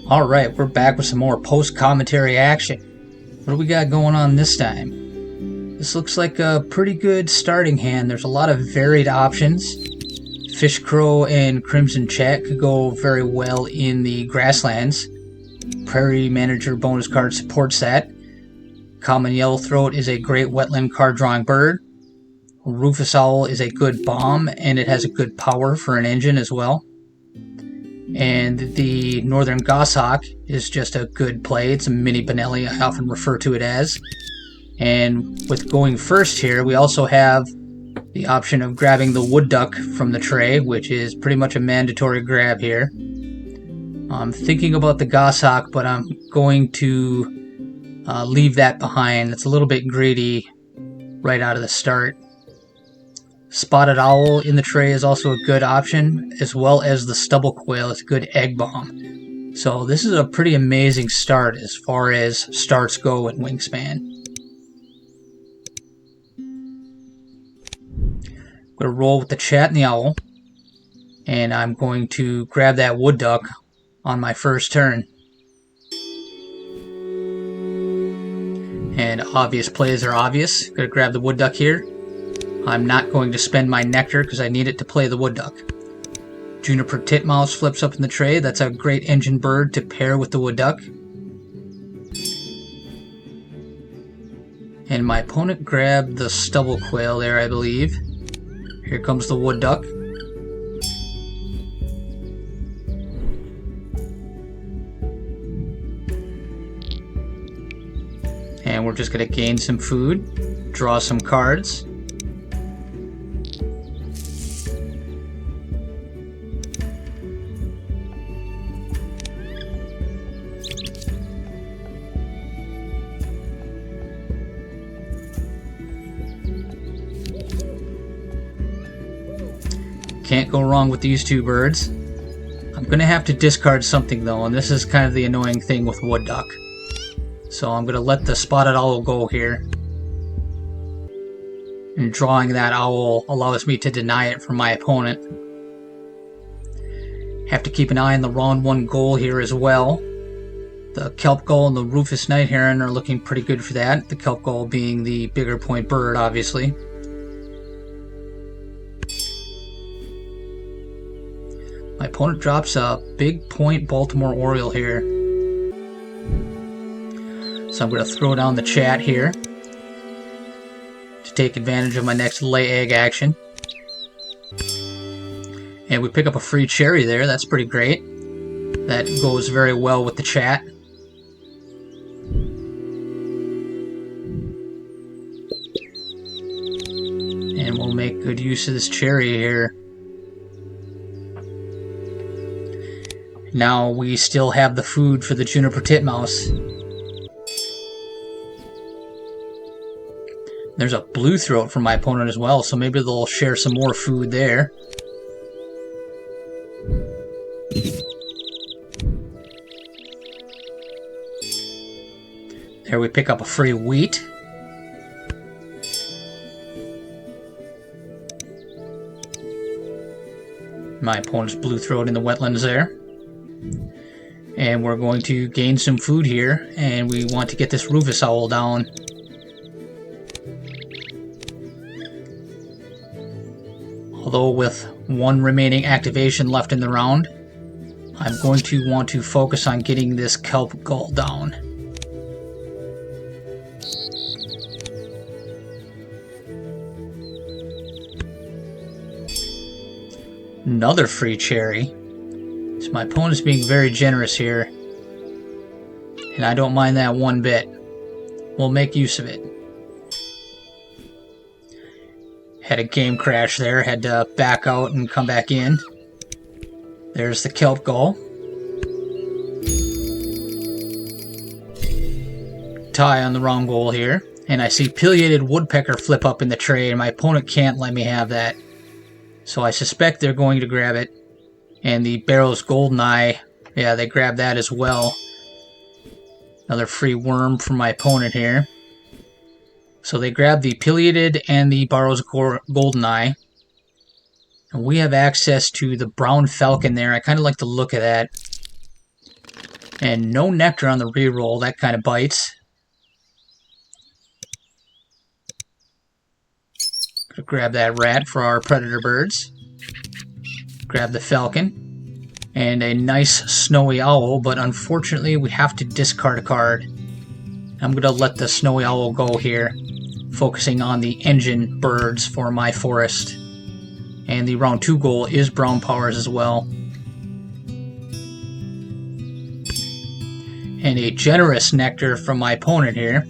Alright, we're back with some more post-commentary action. What do we got going on this time? This looks like a pretty good starting hand. There's a lot of varied options. Fish Crow and Crimson Chat could go very well in the Grasslands. Prairie Manager bonus card supports that. Common Yellowthroat is a great wetland card drawing bird. Rufous Owl is a good bomb, and it has a good power for an engine as well. And the Northern Goshawk is just a good play. It's a mini Benelli, I often refer to it as. And with going first here, we also have the option of grabbing the wood duck from the tray, which is pretty much a mandatory grab here. I'm thinking about the Goshawk, but I'm going to leave that behind. It's a little bit greedy right out of the start. Spotted Owl in the tray is also a good option, as well as the Stubble Quail. It's a good egg bomb. So this is a pretty amazing start as far as starts go in Wingspan. I'm going to roll with the Chat and the Owl, and I'm going to grab that wood duck on my first turn. And obvious plays are obvious. Going to grab the wood duck here. I'm not going to spend my nectar because I need it to play the wood duck. Juniper Titmouse flips up in the tray. That's a great engine bird to pair with the wood duck. And my opponent grabbed the Stubble Quail there, I believe. Here comes the wood duck. And we're just going to gain some food, draw some cards. Can't go wrong with these two birds. I'm going to have to discard something though, and this is kind of the annoying thing with wood duck. So I'm going to let the Spotted Owl go here. And drawing that owl allows me to deny it from my opponent. Have to keep an eye on the round one goal here as well. The Kelp Gull and the Rufous Night Heron are looking pretty good for that. The Kelp Gull being the bigger point bird, obviously. My opponent drops a big point Baltimore Oriole here. So I'm going to throw down the Chat here to take advantage of my next lay egg action. And we pick up a free cherry there. That's pretty great. That goes very well with the Chat. And we'll make good use of this cherry here. Now we still have the food for the Juniper Titmouse. There's a blue throat from my opponent as well, so maybe they'll share some more food there. There we pick up a free wheat. My opponent's blue throat in the wetlands there. And we're going to gain some food here, and we want to get this Rufous Owl down. Although with one remaining activation left in the round, I'm going to want to focus on getting this Kelp Gull down. Another free cherry. So my opponent's being very generous here, and I don't mind that one bit. We'll make use of it. Had a game crash there, had to back out and come back in. There's the Kelp Gull. Tie on the wrong goal here, and I see Pileated Woodpecker flip up in the tray, and my opponent can't let me have that. So I suspect they're going to grab it. And the Barrow's Goldeneye, yeah, they grab that as well. Another free worm from my opponent here. So they grab the Pileated and the Barrow's Goldeneye. And we have access to the brown falcon there. I kind of like the look of that. And no nectar on the reroll. That kind of bites. Gonna grab that rat for our predator birds. Grab the falcon. And a nice snowy owl, but unfortunately we have to discard a card. I'm gonna let the snowy owl go here, focusing on the engine birds for my forest. And the round 2 goal is brown powers as well. And a generous nectar from my opponent here.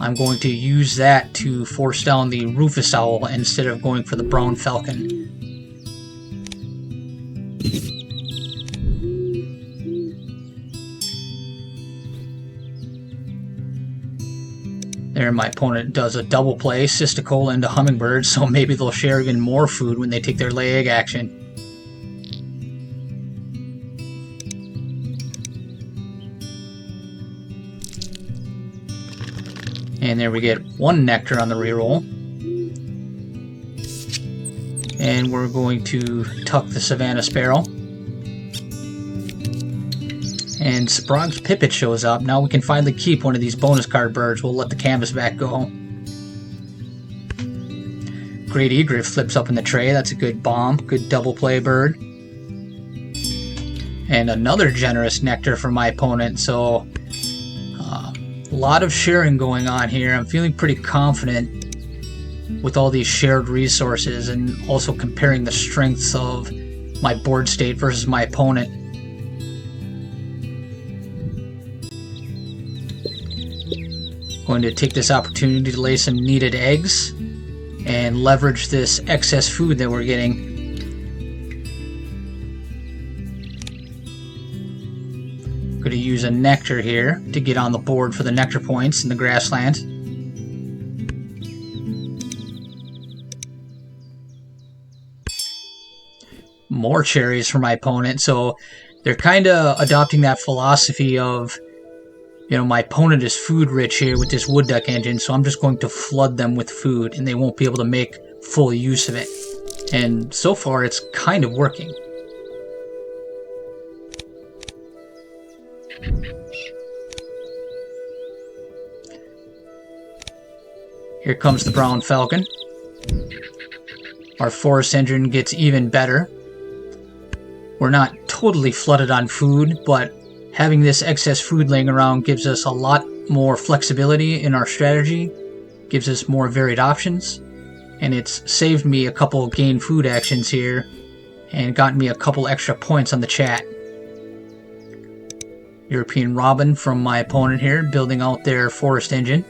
I'm going to use that to force down the Rufus Owl instead of going for the brown falcon. There, my opponent does a double play, Cysticola into Hummingbird, so maybe they'll share even more food when they take their lay egg action. And there we get 1 nectar on the reroll. And we're going to tuck the Savannah Sparrow. And Sprog's Pipit shows up. Now we can finally keep one of these bonus card birds. We'll let the canvasback go. Great Egret flips up in the tray. That's a good bomb. Good double play bird. And another generous nectar from my opponent. So a lot of sharing going on here. I'm feeling pretty confident with all these shared resources and also comparing the strengths of my board state versus my opponent. Going to take this opportunity to lay some needed eggs and leverage this excess food that we're getting. Going to use a nectar here to get on the board for the nectar points in the Grasslands. More cherries for my opponent, so they're kind of adopting that philosophy of, you know, my opponent is food rich here with this wood duck engine, so I'm just going to flood them with food and they won't be able to make full use of it. And so far it's kind of working. Here comes the brown falcon. Our forest engine gets even better. We're not totally flooded on food, but having this excess food laying around gives us a lot more flexibility in our strategy, gives us more varied options, and it's saved me a couple gain food actions here and gotten me a couple extra points on the chat. European Robin from my opponent here, building out their forest engine,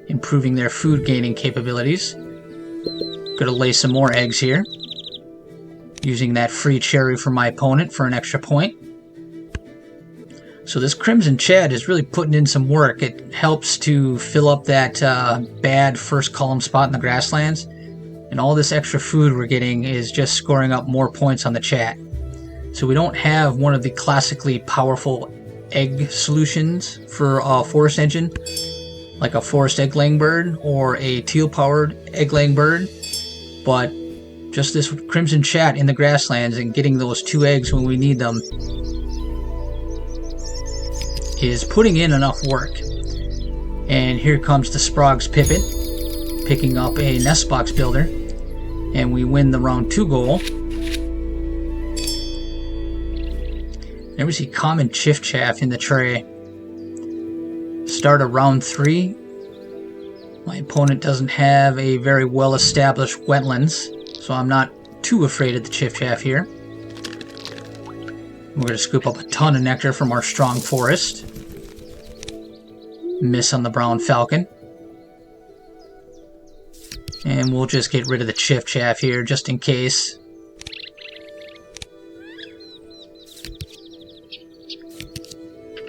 improving their food gaining capabilities. Gonna lay some more eggs here, using that free cherry from my opponent for an extra point. So this Crimson Chad is really putting in some work. It helps to fill up that bad first column spot in the Grasslands, and all this extra food we're getting is just scoring up more points on the chat. So we don't have one of the classically powerful egg solutions for a forest engine, like a forest egg-laying bird or a teal-powered egg-laying bird, but just this Crimson Chat in the Grasslands and getting those 2 eggs when we need them is putting in enough work. And here comes the Sprog's Pipit, picking up a nest box builder, and we win the round 2 goal. There we see common chiffchaff in the tray. Start of round 3. My opponent doesn't have a very well established wetlands, so I'm not too afraid of the chiffchaff here. We're going to scoop up a ton of nectar from our strong forest. Miss on the brown falcon. And we'll just get rid of the chiffchaff here just in case.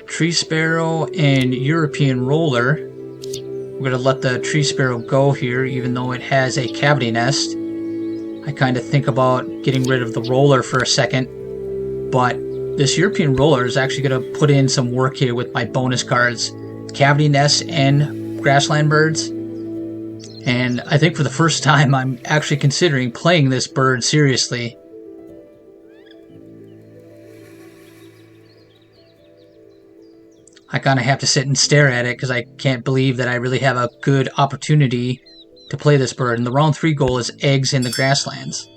Tree Sparrow and European Roller. We're going to let the Tree Sparrow go here, even though it has a cavity nest. I kind of think about getting rid of the Roller for a second, but this European Roller is actually going to put in some work here with my bonus cards. Cavity nests and grassland birds. And I think for the first time I'm actually considering playing this bird seriously. I kind of have to sit and stare at it because I can't believe that I really have a good opportunity to play this bird. And the round 3 goal is eggs in the grasslands.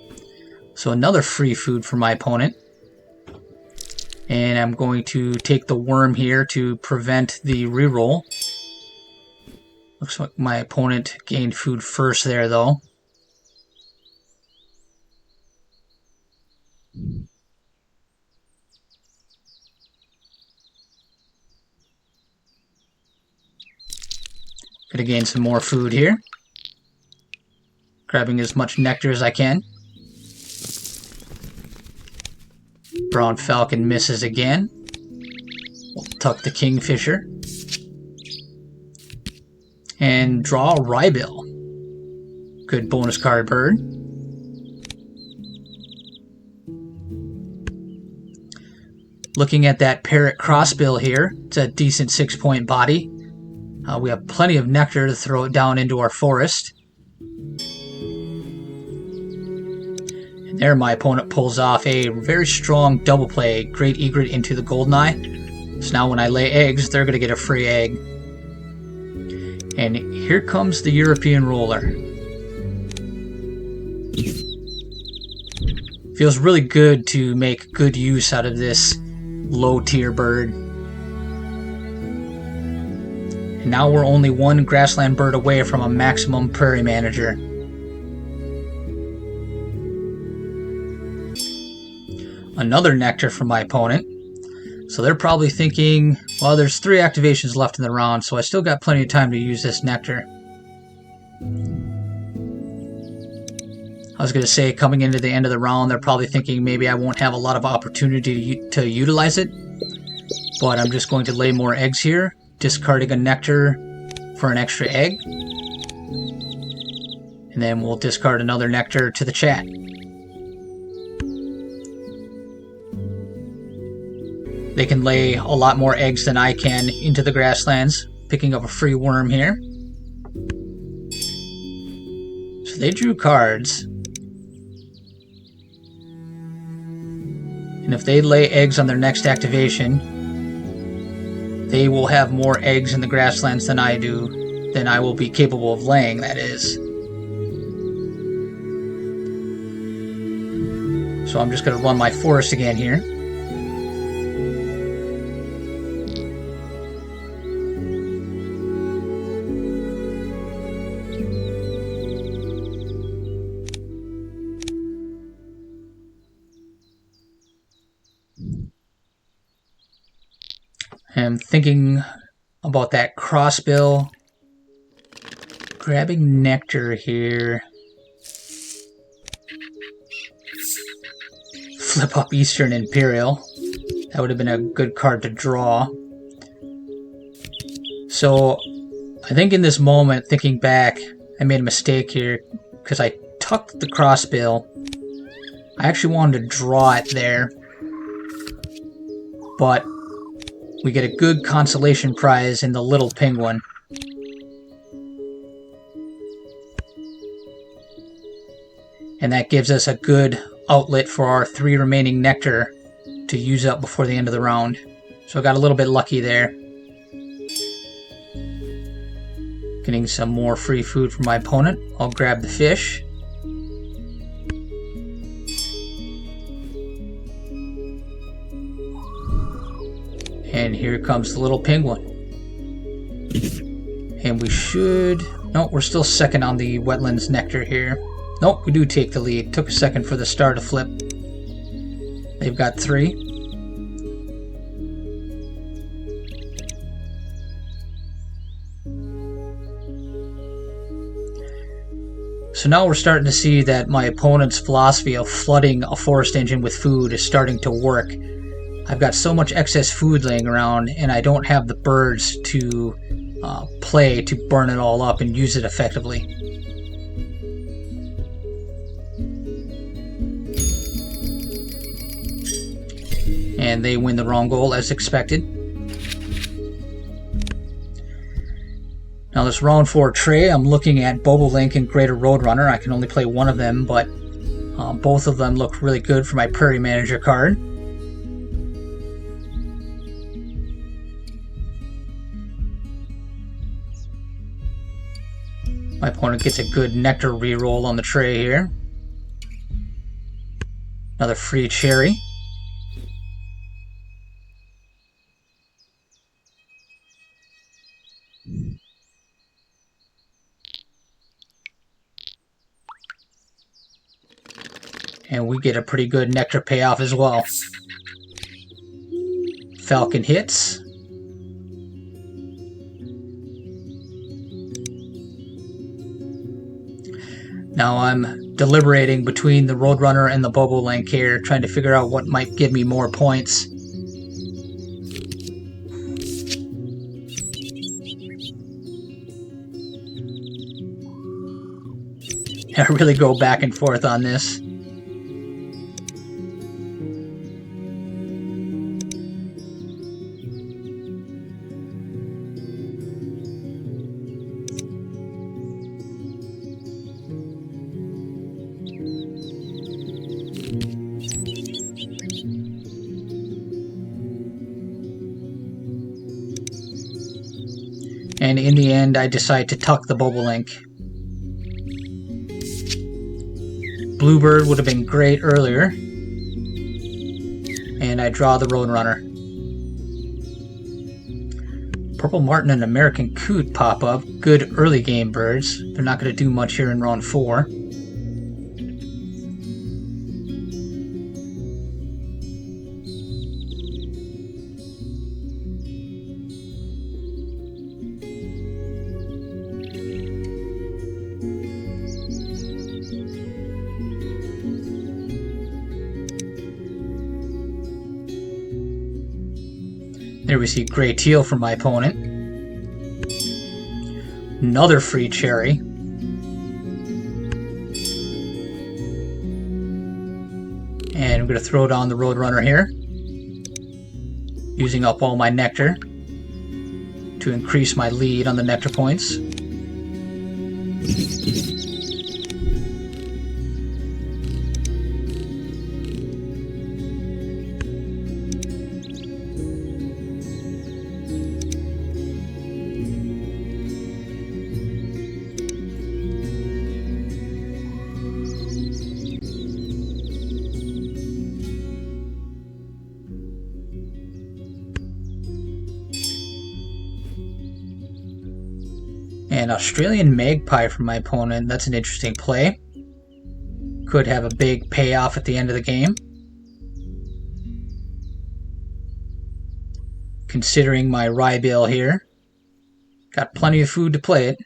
So another free food for my opponent. And I'm going to take the worm here to prevent the reroll. Looks like my opponent gained food first there, though. Gonna gain some more food here. Grabbing as much nectar as I can. Brown falcon misses again. We'll tuck the kingfisher. And draw a Rybill. Good bonus card bird. Looking at that parrot crossbill here, it's a decent 6-point body. We have plenty of nectar to throw it down into our forest. And there my opponent pulls off a very strong double play, Great Egret into the Goldeneye. So now when I lay eggs, they're going to get a free egg. And here comes the European roller. Feels really good to make good use out of this low tier bird. And now we're only one grassland bird away from a maximum prairie manager. Another nectar from my opponent. So they're probably thinking, well, there's 3 activations left in the round, so I still got plenty of time to use this nectar. I was going to say, coming into the end of the round, they're probably thinking maybe I won't have a lot of opportunity to utilize it. But I'm just going to lay more eggs here, discarding a nectar for an extra egg. And then we'll discard another nectar to the chat. They can lay a lot more eggs than I can into the grasslands, picking up a free worm here. So they drew cards. And if they lay eggs on their next activation, they will have more eggs in the grasslands than I do, than I will be capable of laying, that is. So I'm just going to run my forest again here. I'm thinking about that crossbill. Grabbing nectar here. Flip up Eastern Imperial. That would have been a good card to draw. So I think in this moment, thinking back, I made a mistake here because I tucked the crossbill. I actually wanted to draw it there, but we get a good consolation prize in the little penguin. And that gives us a good outlet for our 3 remaining nectar to use up before the end of the round. So I got a little bit lucky there. Getting some more free food from my opponent. I'll grab the fish. And here comes the little penguin. And we should... Nope, we're still second on the wetlands nectar here. Nope, we do take the lead. Took a second for the star to flip. They've got 3. So now we're starting to see that my opponent's philosophy of flooding a forest engine with food is starting to work. I've got so much excess food laying around, and I don't have the birds to play to burn it all up and use it effectively. And they win the wrong goal as expected. Now this round 4 tray, I'm looking at Bobolink and Greater Roadrunner. I can only play one of them, but both of them look really good for my Prairie Manager card. My opponent gets a good nectar reroll on the tray here. Another free cherry. And we get a pretty good nectar payoff as well. Falcon hits. Now I'm deliberating between the Roadrunner and the Bobolink here, trying to figure out what might give me more points. I really go back and forth on this. And in the end, I decide to tuck the Bobolink. Bluebird would have been great earlier. And I draw the Roadrunner. Purple Martin and American Coot pop up. Good early game birds. They're not going to do much here in round 4. There we see Gray Teal from my opponent. Another free cherry. And I'm going to throw down the Roadrunner here, using up all my nectar to increase my lead on the nectar points. An Australian Magpie from my opponent. That's an interesting play. Could have a big payoff at the end of the game. Considering my rye bill here. Got plenty of food to play it.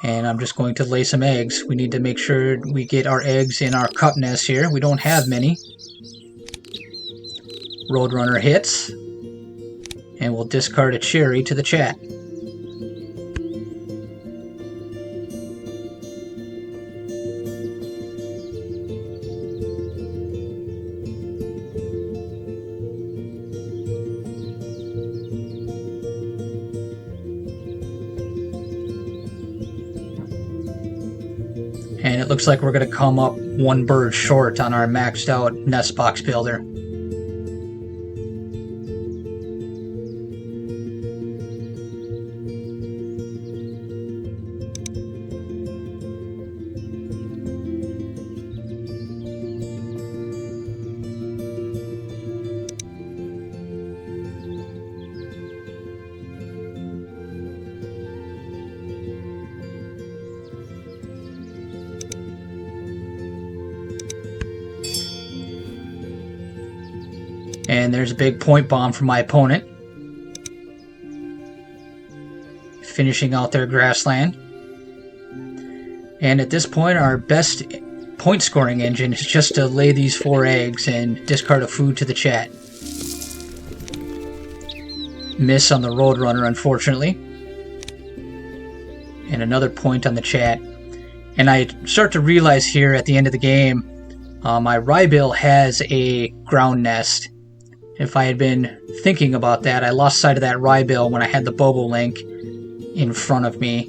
And I'm just going to lay some eggs. We need to make sure we get our eggs in our cup nest here. We don't have many. Roadrunner hits. And we'll discard a cherry to the chat. And it looks like we're going to come up one bird short on our maxed out nest box builder. And there's a big point bomb from my opponent. Finishing out their grassland. And at this point, our best point scoring engine is just to lay these 4 eggs and discard a food to the chat. Miss on the Roadrunner, unfortunately. And another point on the chat. And I start to realize here at the end of the game, my rye bill has a ground nest. If I had been thinking about that, I lost sight of that rye bill when I had the Bobolink in front of me.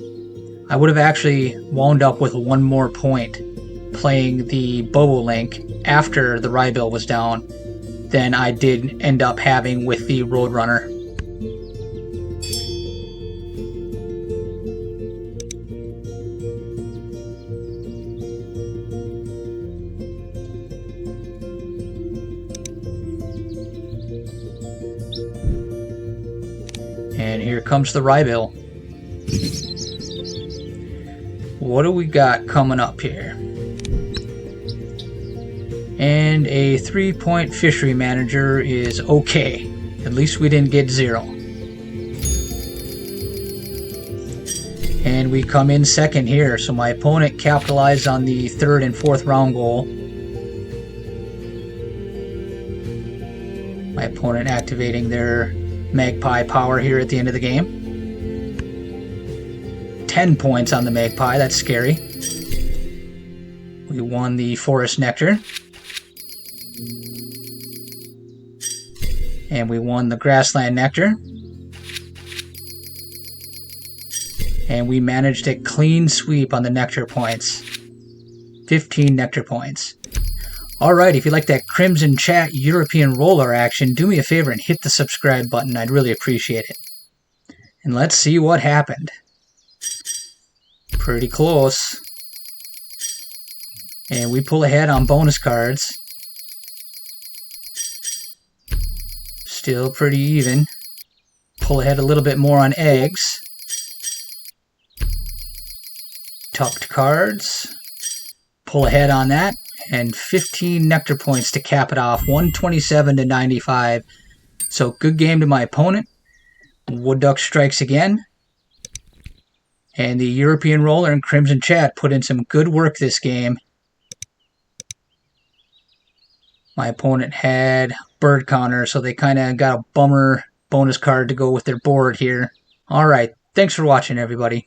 I would have actually wound up with 1 more point playing the Bobolink after the rye bill was down than I did end up having with the Roadrunner. And here comes the rye bill. What do we got coming up here? And a 3-point fishery manager is okay. At least we didn't get 0. And we come in second here, so my opponent capitalized on the 3rd and 4th round goal. My opponent activating their magpie power here at the end of the game. 10 points on the magpie, that's scary. We won the forest nectar. And we won the grassland nectar. And we managed a clean sweep on the nectar points. 15 nectar points. Alright, if you like that Crimson Chat European roller action, do me a favor and hit the subscribe button. I'd really appreciate it. And let's see what happened. Pretty close. And we pull ahead on bonus cards. Still pretty even. Pull ahead a little bit more on eggs. Tucked cards. Pull ahead on that. And 15 nectar points to cap it off. 127 to 95. So good game to my opponent. Wood Duck strikes again. And the European Roller and Crimson Chat put in some good work this game. My opponent had bird counter, so they kind of got a bummer bonus card to go with their board here. Alright, thanks for watching, everybody.